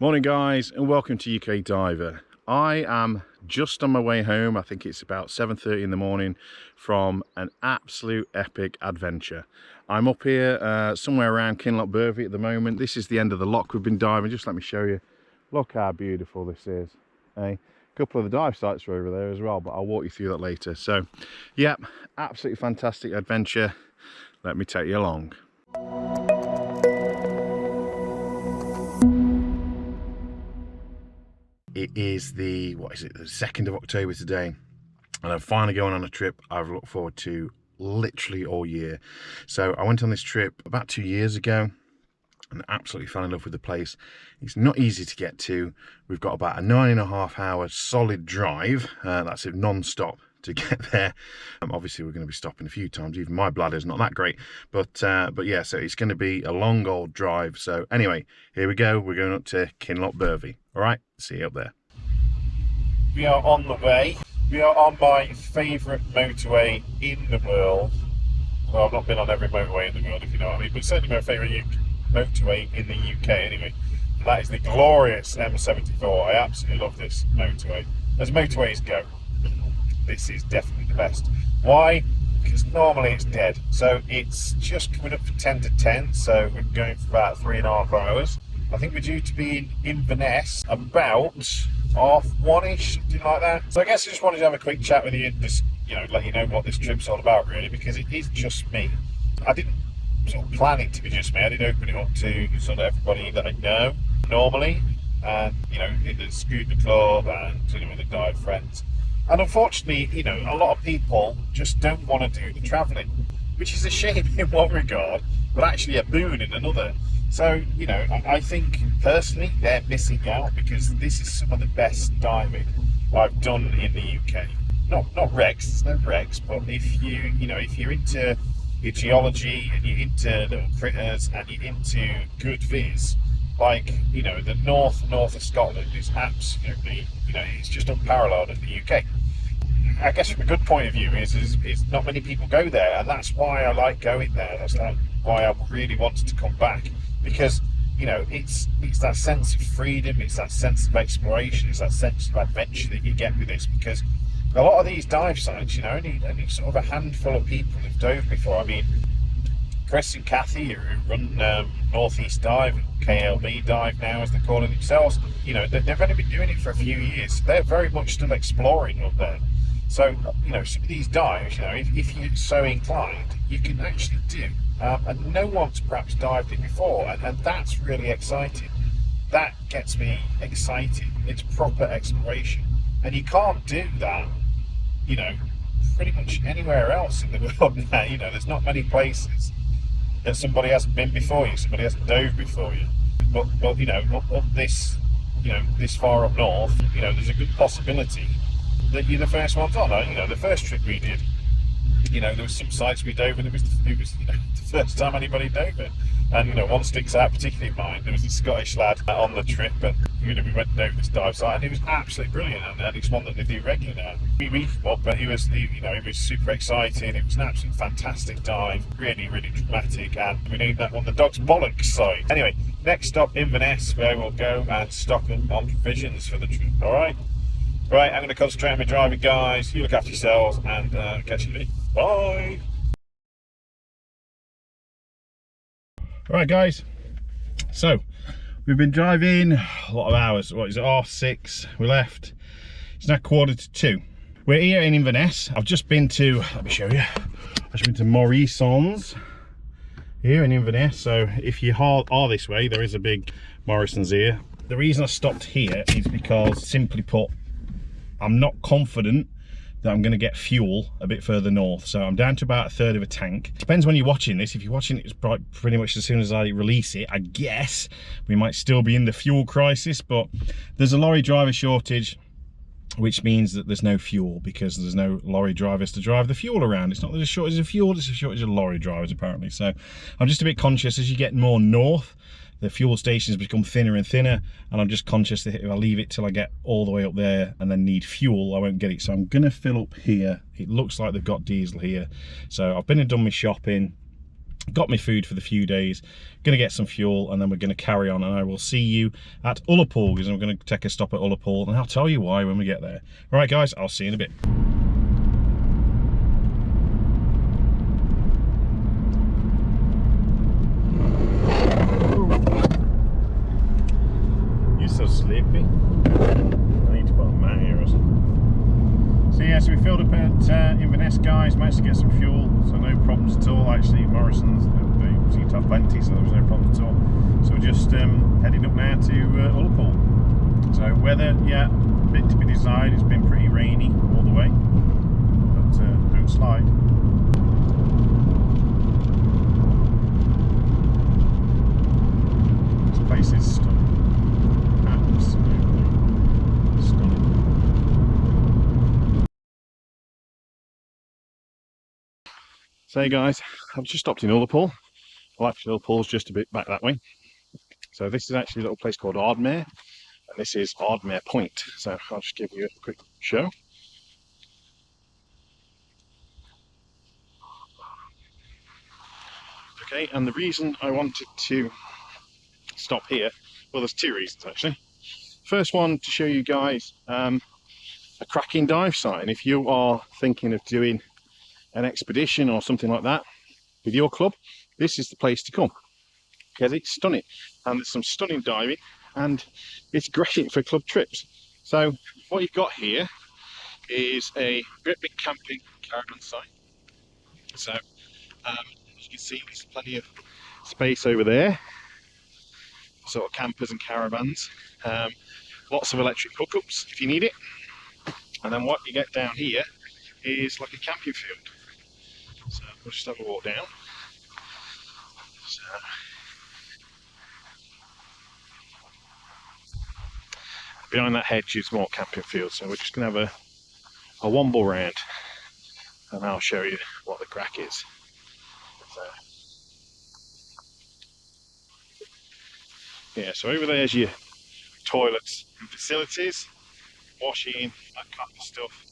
Morning guys, and welcome to UKDiver. I am just on my way home. I think it's about 7:30 in the morning from an absolute epic adventure. I'm up here somewhere around Kinlochbervie at the moment. This is the end of the lock we've been diving. Just let me show you. Look how beautiful this is. A couple of the dive sites are over there as well, but I'll walk you through that later. So, yep, absolutely fantastic adventure. Let me take you along. It is the 2nd of October today, and I'm finally going on a trip I've looked forward to literally all year. So I went on this trip about 2 years ago and absolutely fell in love with the place. It's not easy to get to. We've got about a 9.5 hour solid drive. That's it, non-stop to get there. Obviously we're going to be stopping a few times. Even my bladder's not that great, but yeah, so it's going to be a long old drive. So anyway, here we go. We're going up to Kinlochbervie. All right, see you up there. We are on the way. We are on my favourite motorway in the world. Well, I've not been on every motorway in the world, if you know what I mean, but certainly my favourite motorway in the UK anyway. And that is the glorious M74. I absolutely love this motorway. As motorways go, this is definitely the best. Why? Because normally it's dead. So it's just coming up for 10 to 10, so we're going for about 3.5 hours. I think we're due to be in Inverness about 1:30ish, something like that. So I guess I just wanted to have a quick chat with you and just, let you know what this trip's all about really, because it is just me. I didn't sort of plan it to be just me. I did open it up to sort of everybody that I know normally, and in the scooter club and with the dive friends. And unfortunately, a lot of people just don't want to do the travelling, which is a shame in one regard, but actually a boon in another. So, I think personally they're missing out, because this is some of the best diving I've done in the UK. Not wrecks, there's no wrecks, but if you're into your geology and you're into little critters and you're into good viz, like, the north of Scotland is absolutely, it's just unparalleled in the UK. I guess from a good point of view is not many people go there, and that's why I like going there. That's why I really wanted to come back, because it's that sense of freedom, it's that sense of exploration, it's that sense of adventure that you get with this. Because a lot of these dive sites, only sort of a handful of people have dove before. I mean, Chris and Kathy, who run Northeast Dive, KLB Dive now as they're calling themselves, they've only been doing it for a few years. They're very much still exploring up there. So, some of these dives, if you're so inclined, you can actually do. And no one's perhaps dived it before, and that's really exciting. That gets me excited. It's proper exploration. And you can't do that, pretty much anywhere else in the world now. There's not many places that somebody hasn't been before you, somebody hasn't dove before you. But up this, this far up north, there's a good possibility that you're the first ones on. The first trip we did, there was some sites we dove, and it was the first time anybody dove it. And one sticks out, particularly mine. There was a Scottish lad on the trip, and we went and dove this dive site, and it was absolutely brilliant. And it's one that they do regularly now. We come up, but he was super exciting. It was an absolutely fantastic dive, really, really dramatic, and we named that one the Dog's Bollocks site. Anyway, next stop Inverness, where we'll go and stock up on provisions for the trip. All right. Right, I'm going to concentrate on my driving, guys. You look after yourselves, and catch you later. Bye. Alright guys, so we've been driving a lot of hours. What is it, 6:30 we left. It's now 1:45. We're here in Inverness. I've just been to, let me show you, I've just been to Morrison's here in Inverness. So if you are this way, there is a big Morrison's here. The reason I stopped here is because, simply put, I'm not confident that I'm going to get fuel a bit further north. So I'm down to about 1/3 of a tank. Depends when you're watching this. If you're watching it, it's pretty much as soon as I release it, I guess we might still be in the fuel crisis, but there's a lorry driver shortage, which means that there's no fuel, because there's no lorry drivers to drive the fuel around. It's not there's a shortage of fuel, it's a shortage of lorry drivers apparently. So I'm just a bit conscious, as you get more north, the fuel stations become thinner and thinner, and I'm just conscious that if I leave it till I get all the way up there and then need fuel, I won't get it. So I'm gonna fill up here. It looks like they've got diesel here. So I've been and done my shopping. got me food for the few days, gonna get some fuel, and then we're gonna carry on, and I will see you at Ullapool, because I'm gonna take a stop at Ullapool, and I'll tell you why when we get there. All right guys, I'll see you in a bit. You're so sleepy. I need to put a mat here or something. So yeah, so we filled up at Inverness, guys, managed to get some fuel, so no problems at all. Actually, Morrison's, they seem to have plenty, so there was no problems at all. So we're just heading up now to Ullapool. So weather, yeah, a bit to be desired. It's been pretty rainy all the way, but don't slide. This place is stunning. Absolutely stunning. So hey guys, I've just stopped in Ullapool. Well, actually Ullapool's just a bit back that way. So this is actually a little place called Ardmore, and this is Ardmore Point. So I'll just give you a quick show. Okay, and the reason I wanted to stop here, well, there's two reasons actually. First one, to show you guys a cracking dive site, and if you are thinking of doing an expedition or something like that with your club, this is the place to come, because it's stunning, and there's some stunning diving, and it's great for club trips. So what you've got here is a great big camping caravan site. So as you can see, there's plenty of space over there, sort of campers and caravans. Lots of electric hookups if you need it. And then what you get down here is like a camping field. So we'll just have a walk down. So, behind that hedge is more camping field. So we're just going to have a womble round, and I'll show you what the crack is. So, yeah, so over there's your toilets and facilities, washing, that kind of stuff.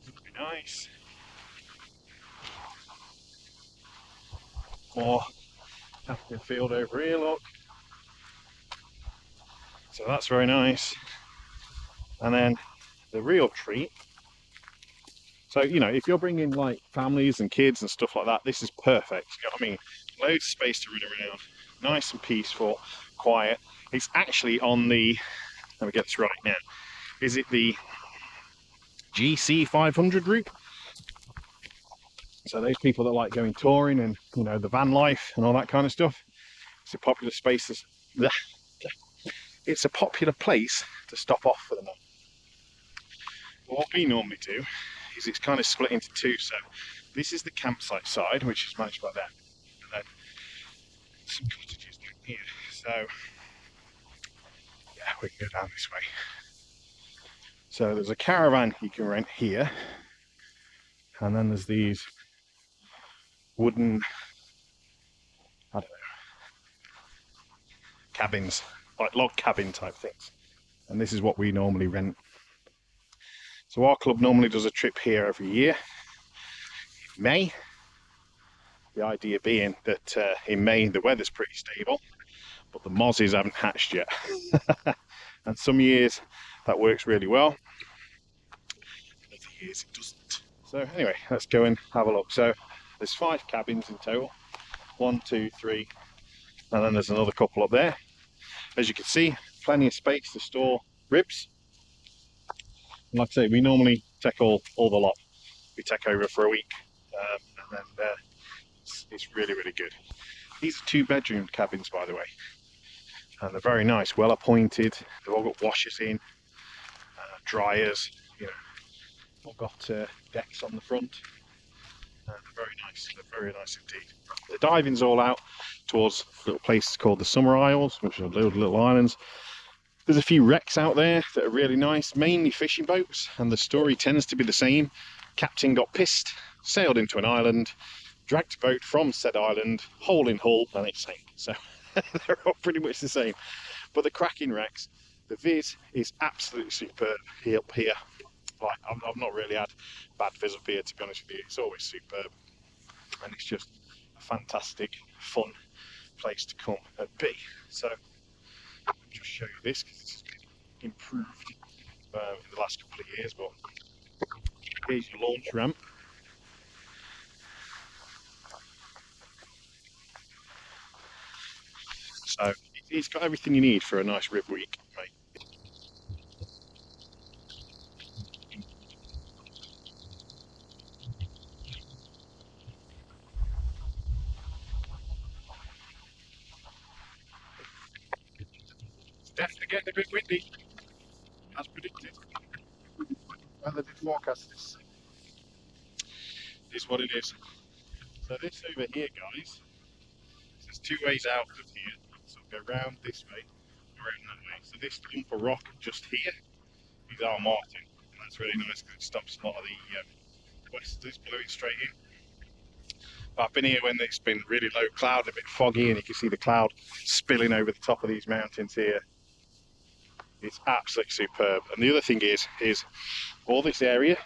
Very nice. More camping field over here, look. So that's very nice. And then the real treat. So, you know, if you're bringing like families and kids and stuff like that, this is perfect. You know what I mean? Loads of space to run around, nice and peaceful, quiet. It's actually on the, let me get this right now, is it the GC 500 route? So those people that like going touring and, you know, the van life and all that kind of stuff, it's a popular space. It's a popular place to stop off for the night. What we normally do is it's kind of split into two. So this is the campsite side, which is managed by them, and then some cottages down here. So yeah, we can go down this way. So there's a caravan you can rent here, and then there's these wooden, I don't know, cabins, like log cabin type things. And this is what we normally rent. So our club normally does a trip here every year in May. The idea being that in May the weather's pretty stable, but the mozzies haven't hatched yet. And some years that works really well, other years it doesn't. So anyway, let's go and have a look. So there's 5 cabins in total, 1, 2, 3, and then there's another couple up there. As you can see, plenty of space to store ribs. And like I say, we normally take all the lot. We take over for a week, and then it's really, really good. These are 2-bedroom cabins, by the way, and they're very nice, well appointed. They've all got washers in, dryers, you know, all got decks on the front. They're very nice. They're very nice indeed. The diving's all out towards a little place called the Summer Isles, which are little islands. There's a few wrecks out there that are really nice, mainly fishing boats, and the story tends to be the same. Captain got pissed, sailed into an island, dragged a boat from said island, hole in hull, and it sank. So they're all pretty much the same. But the cracking wrecks, the viz is absolutely superb up here. Like, I've not really had bad viz up here, to be honest with you. It's always superb, and it's just a fantastic fun place to come and be. So I'll just show you this because this has been improved in the last couple of years. But here's your launch ramp. So it's got everything you need for a nice rib week, mate. It's definitely getting a bit windy, as predicted. Weather did forecast this. It is what it is. So this over here, guys, there's two ways out of here. So go round this way, around that way. So this lump of rock just here is our Martin. And that's really nice because it stops a lot of the westers blowing straight in. But I've been here when it's been really low cloud, a bit foggy, and you can see the cloud spilling over the top of these mountains here. It's absolutely superb. And the other thing is all this area,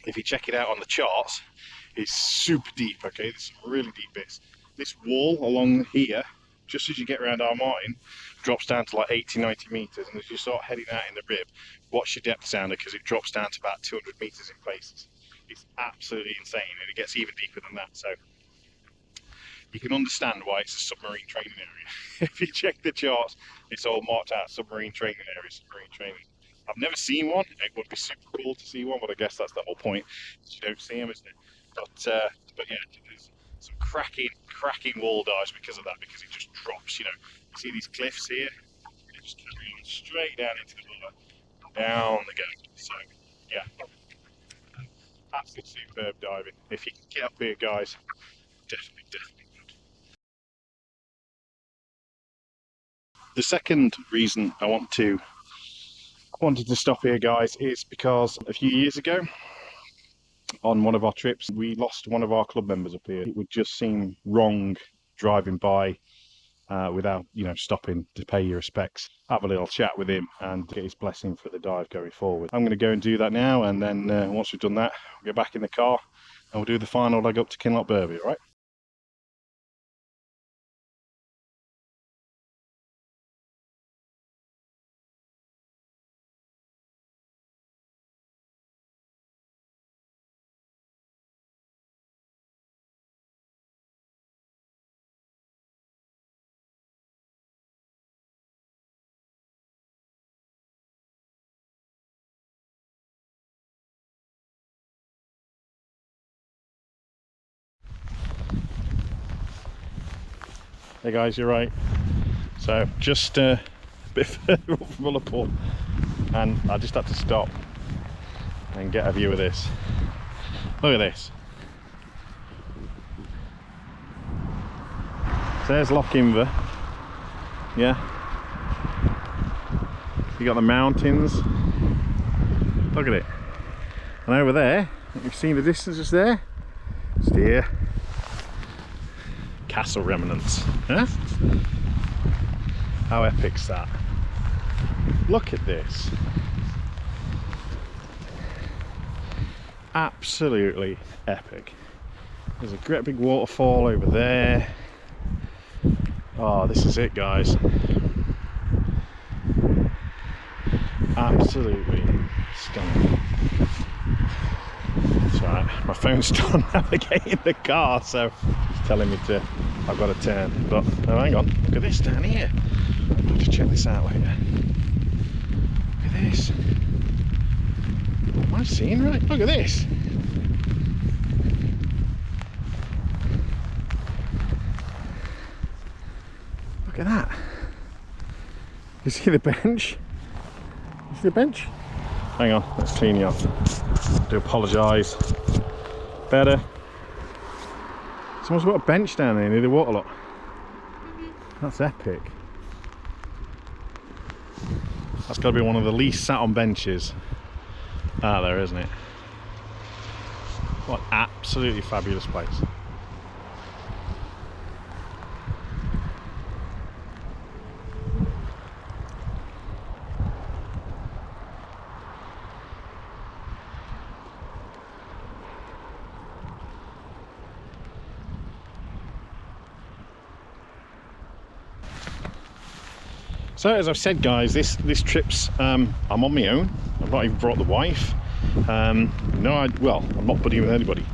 if you check it out on the charts, is super deep, okay? There's some really deep bits. This wall along here, just as you get around Ardmore, drops down to like 80, 90 metres, and as you start heading out in the rib, watch your depth sounder because it drops down to about 200 metres in places. It's absolutely insane, and it gets even deeper than that, so you can understand why it's a submarine training area. If you check the charts, it's all marked out submarine training area, submarine training. I've never seen one. It would be super cool to see one, but I guess that's the whole point. You don't see them, isn't it? But yeah, there's some cracking wall dives because of that, because it just drops. You know, you see these cliffs here? They just carry on straight down into the water, down they go. So yeah, absolutely superb diving. If you can get up here, guys, definitely. The second reason I wanted to stop here, guys, is because a few years ago on one of our trips we lost one of our club members up here. It would just seem wrong driving by without stopping to pay your respects, have a little chat with him and get his blessing for the dive going forward. I'm going to go and do that now, and then once we've done that, we'll get back in the car and we'll do the final leg up to Kinlochbervie. All right. Hey guys, you're right. So just a bit further up from Ullapool, and I just had to stop and get a view of this. Look at this. So there's Kinlochbervie. Yeah. You got the mountains. Look at it. And over there, you've seen the distance just there? Just here. Castle remnants. Huh? How epic's that? Look at this. Absolutely epic. There's a great big waterfall over there. Oh, this is it, guys. Absolutely stunning. That's right, my phone's still navigating the car, so it's telling me I've got to turn. But oh, hang on, look at this down here. I'll have to check this out later. Look at this. Am I seeing right? Look at this. Look at that. You see the bench? You see the bench? Hang on, let's clean you off. I do apologise. Better. Someone's got a bench down there near the water lot. That's epic. That's got to be one of the least sat on benches out there, isn't it? What an absolutely fabulous place. So as I've said, guys, this trip's I'm on my own. I've not even brought the wife. Well, I'm not buddying with anybody.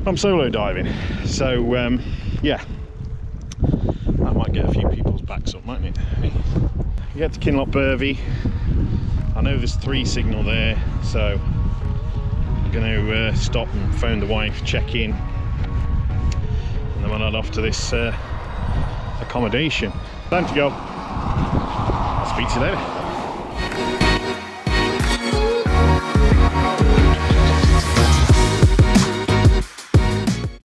I'm solo diving. So yeah, that might get a few people's backs up, mightn't it? You get to Kinlochbervie. I know there's 3 signal there, so I'm going to stop and phone the wife, check in, and then we'll head off to this accommodation. Time to go. I'll speak to you later.